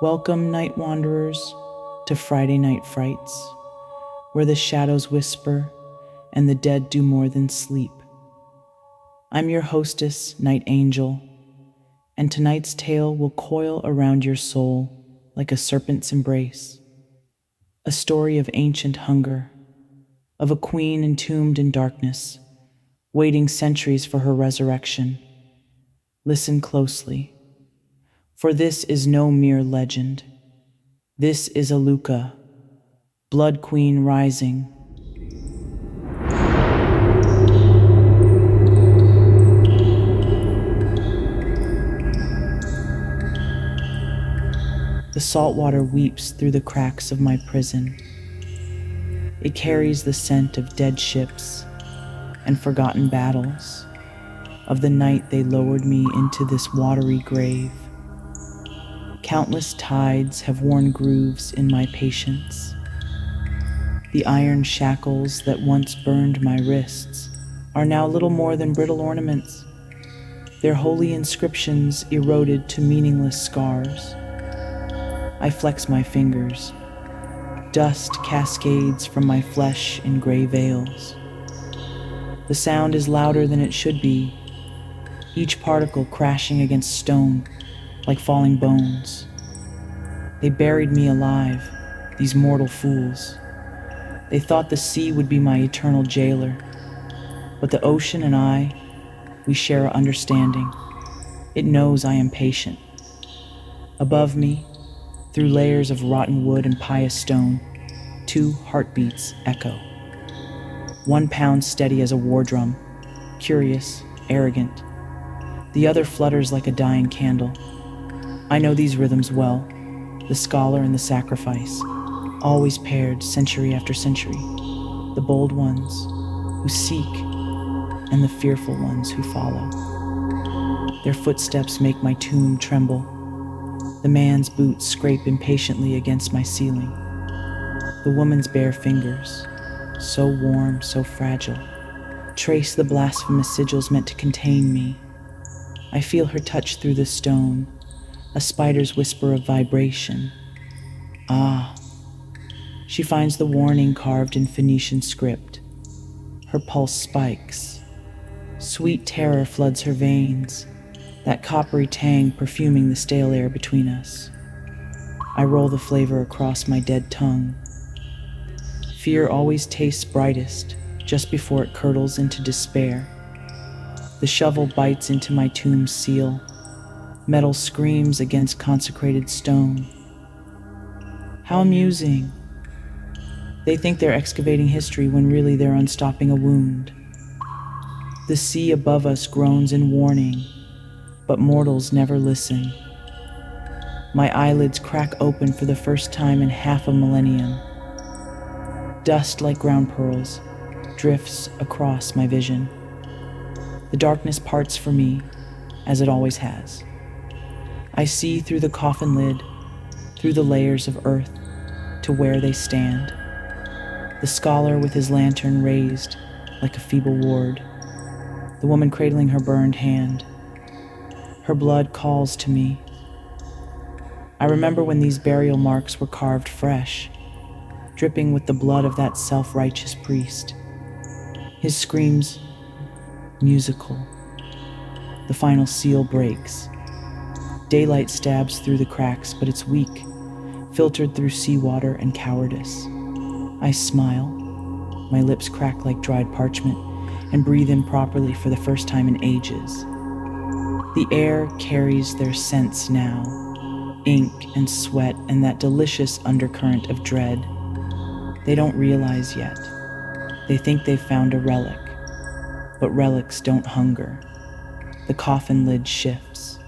Welcome, night wanderers, to Friday Night Frights, where the shadows whisper and the dead do more than sleep. I'm your hostess, Night Angel, and tonight's tale will coil around your soul like a serpent's embrace. A story of ancient hunger, of a queen entombed in darkness, waiting centuries for her resurrection. Listen closely, for this is no mere legend. This is Alukah, Blood Queen rising. The salt water weeps through the cracks of my prison. It carries the scent of dead ships and forgotten battles, of the night they lowered me into this watery grave. Countless tides have worn grooves in my patience. The iron shackles that once burned my wrists are now little more than brittle ornaments, their holy inscriptions eroded to meaningless scars. I flex my fingers. Dust cascades from my flesh in gray veils. The sound is louder than it should be, each particle crashing against stone like falling bones. They buried me alive, these mortal fools. They thought the sea would be my eternal jailer, but the ocean and I, we share an understanding. It knows I am patient. Above me, through layers of rotten wood and pious stone, 2 heartbeats echo. 1 pounds steady as a war drum, curious, arrogant. The other flutters like a dying candle. I know these rhythms well, the scholar and the sacrifice, always paired century after century. The bold ones who seek and the fearful ones who follow. Their footsteps make my tomb tremble. The man's boots scrape impatiently against my ceiling. The woman's bare fingers, so warm, so fragile, trace the blasphemous sigils meant to contain me. I feel her touch through the stone, a spider's whisper of vibration. Ah, she finds the warning carved in Phoenician script. Her pulse spikes. Sweet terror floods her veins, that coppery tang perfuming the stale air between us. I roll the flavor across my dead tongue. Fear always tastes brightest just before it curdles into despair. The shovel bites into my tomb's seal. Metal screams against consecrated stone. How amusing. They think they're excavating history when really they're unstopping a wound. The sea above us groans in warning, but mortals never listen. My eyelids crack open for the first time in half a millennium. Dust like ground pearls drifts across my vision. The darkness parts for me, as it always has. I see through the coffin lid, through the layers of earth, to where they stand. The scholar with his lantern raised like a feeble ward. The woman cradling her burned hand. Her blood calls to me. I remember when these burial marks were carved fresh, dripping with the blood of that self-righteous priest. His screams, musical. The final seal breaks. Daylight stabs through the cracks, but it's weak, filtered through seawater and cowardice. I smile. My lips crack like dried parchment and breathe improperly for the first time in ages. The air carries their scents now, ink and sweat and that delicious undercurrent of dread. They don't realize yet. They think they've found a relic, but relics don't hunger. The coffin lid shifts.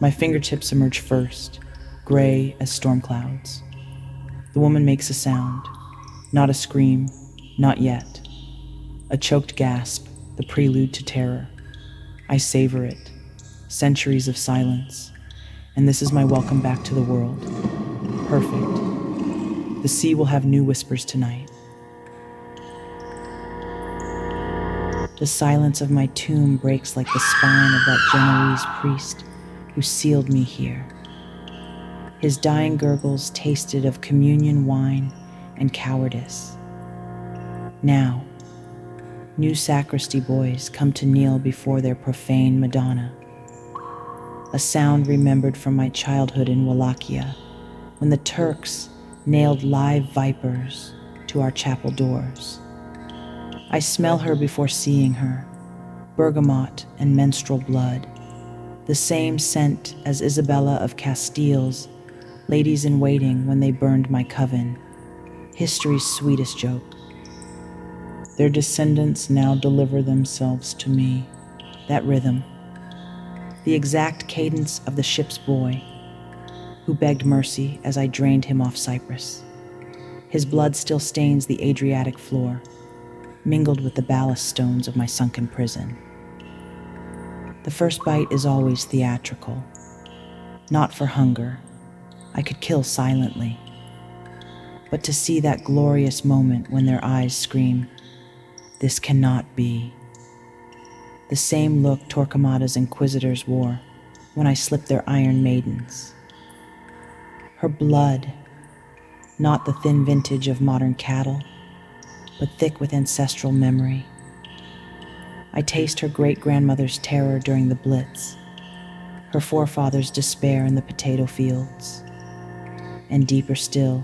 My fingertips emerge first, gray as storm clouds. The woman makes a sound, not a scream, not yet. A choked gasp, the prelude to terror. I savor it. Centuries of silence, and this is my welcome back to the world. Perfect. The sea will have new whispers tonight. The silence of my tomb breaks like the spine of that Genoese priest who sealed me here. His dying gurgles tasted of communion wine and cowardice. Now, new sacristy boys come to kneel before their profane Madonna. A sound remembered from my childhood in Wallachia, when the Turks nailed live vipers to our chapel doors. I smell her before seeing her, bergamot and menstrual blood, the same scent as Isabella of Castile's ladies-in-waiting when they burned my coven, history's sweetest joke. Their descendants now deliver themselves to me, that rhythm, the exact cadence of the ship's boy, who begged mercy as I drained him off Cyprus. His blood still stains the Adriatic floor, mingled with the ballast stones of my sunken prison. The first bite is always theatrical, not for hunger. I could kill silently, but to see that glorious moment when their eyes scream, "This cannot be." The same look Torquemada's inquisitors wore when I slipped their iron maidens. Her blood, not the thin vintage of modern cattle, but thick with ancestral memory. I taste her great-grandmother's terror during the Blitz, her forefathers' despair in the potato fields, and deeper still,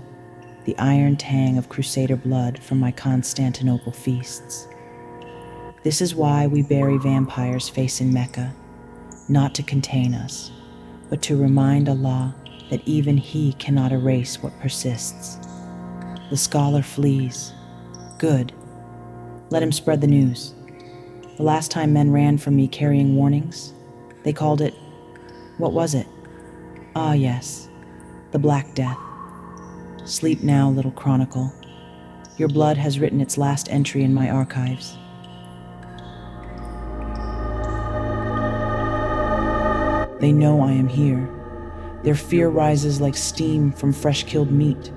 the iron tang of Crusader blood from my Constantinople feasts. This is why we bury vampires facing Mecca, not to contain us, but to remind Allah that even He cannot erase what persists. The scholar flees. Good. Let him spread the news. The last time men ran from me carrying warnings, they called it, what was it? Ah, yes, the Black Death. Sleep now, little chronicle. Your blood has written its last entry in my archives. They know I am here. Their fear rises like steam from fresh-killed meat.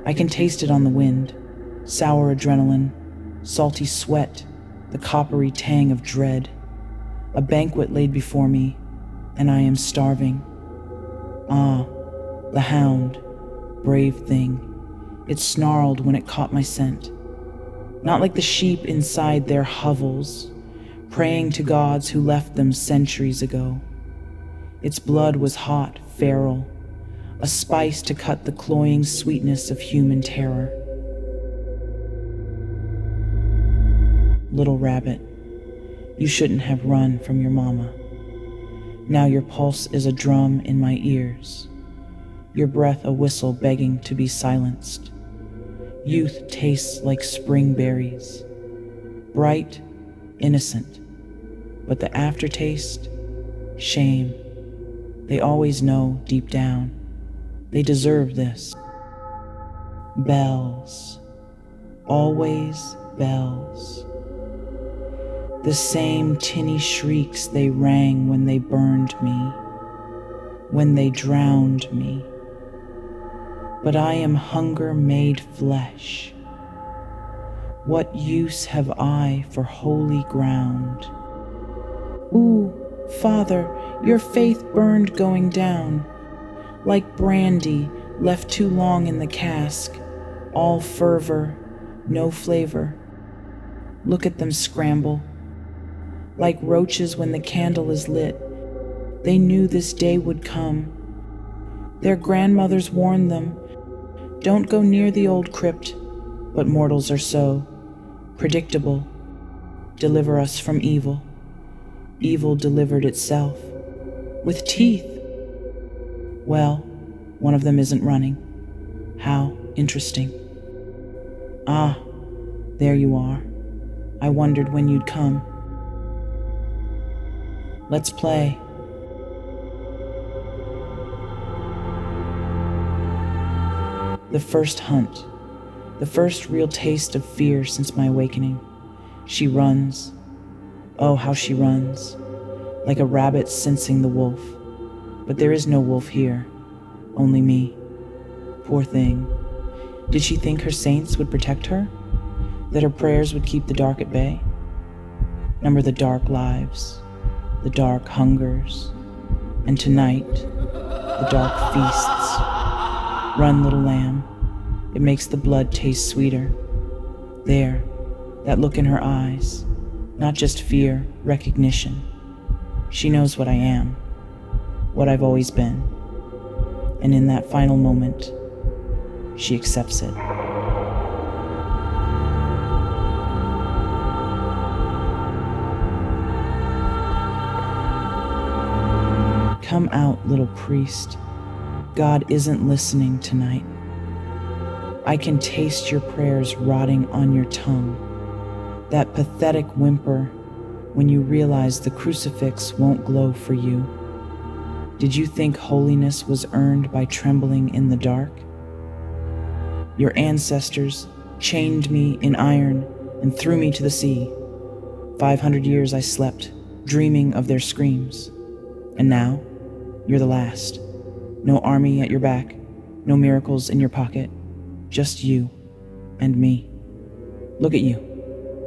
I can taste it on the wind. Sour adrenaline, salty sweat, the coppery tang of dread. A banquet laid before me, and I am starving. Ah, the hound, brave thing. It snarled when it caught my scent. Not like the sheep inside their hovels, praying to gods who left them centuries ago. Its blood was hot, feral, a spice to cut the cloying sweetness of human terror. Little rabbit, you shouldn't have run from your mama. Now your pulse is a drum in my ears, your breath a whistle begging to be silenced. Youth tastes like spring berries, bright, innocent, but the aftertaste, shame. They always know deep down. They deserve this. Bells. Always bells. The same tinny shrieks they rang when they burned me, when they drowned me. But I am hunger made flesh. What use have I for holy ground? Ooh, Father, your faith burned going down, like brandy left too long in the cask, all fervor, no flavor. Look at them scramble. Like roaches when the candle is lit, they knew this day would come. Their grandmothers warned them, don't go near the old crypt, but mortals are so predictable. Deliver us from evil. Evil delivered itself. With teeth. Well, one of them isn't running. How interesting. Ah, there you are. I wondered when you'd come. Let's play. The first hunt. The first real taste of fear since my awakening. She runs. Oh, how she runs. Like a rabbit sensing the wolf. But there is no wolf here. Only me. Poor thing. Did she think her saints would protect her? That her prayers would keep the dark at bay? Number the dark lives, the dark hungers, and tonight, the dark feasts. Run, little lamb. It makes the blood taste sweeter. There, that look in her eyes, not just fear, recognition. She knows what I am, what I've always been. And in that final moment, she accepts it. Come out, little priest. God isn't listening tonight. I can taste your prayers rotting on your tongue. That pathetic whimper when you realize the crucifix won't glow for you. Did you think holiness was earned by trembling in the dark? Your ancestors chained me in iron and threw me to the sea. 500 years I slept, dreaming of their screams. And now, you're the last. No army at your back, no miracles in your pocket, just you and me. Look at you,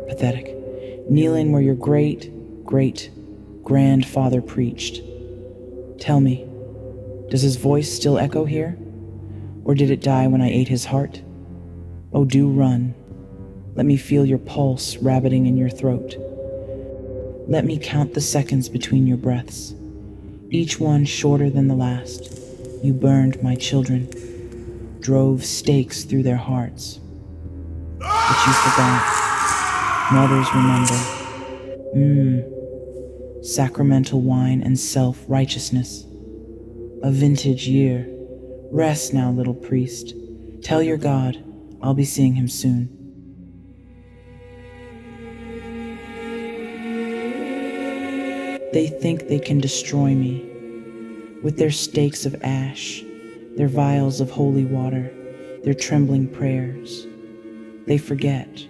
pathetic, kneeling where your great-great-grandfather preached. Tell me, does his voice still echo here? Or did it die when I ate his heart? Oh, do run. Let me feel your pulse rabbiting in your throat. Let me count the seconds between your breaths, each one shorter than the last. You burned my children, drove stakes through their hearts. But you forgot. Mothers remember. Sacramental wine and self-righteousness. A vintage year. Rest now, little priest. Tell your God I'll be seeing him soon. They think they can destroy me with their stakes of ash, their vials of holy water, their trembling prayers. They forget.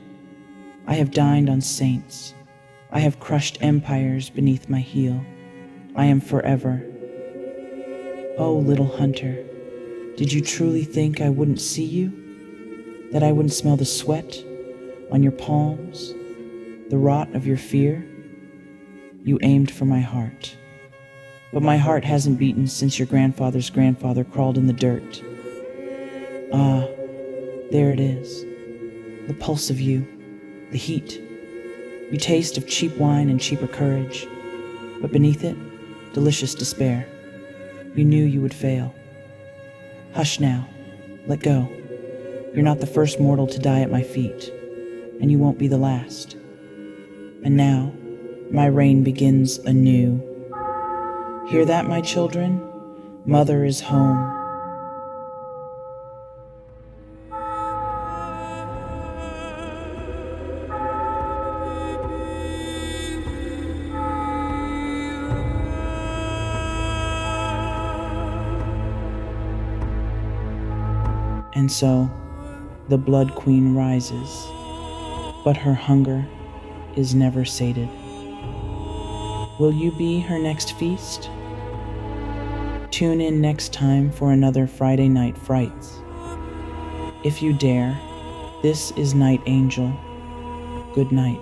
I have dined on saints. I have crushed empires beneath my heel. I am forever. Oh, little hunter, did you truly think I wouldn't see you? That I wouldn't smell the sweat on your palms, the rot of your fear? You aimed for my heart. But my heart hasn't beaten since your grandfather's grandfather crawled in the dirt. Ah, there it is. The pulse of you, the heat. You taste of cheap wine and cheaper courage, but beneath it, delicious despair. You knew you would fail. Hush now, let go. You're not the first mortal to die at my feet, and you won't be the last. And now, my reign begins anew. Hear that, my children? Mother is home. And so, the Blood Queen rises, but her hunger is never sated. Will you be her next feast? Tune in next time for another Friday Night Frights. If you dare, this is Night Angel. Good night.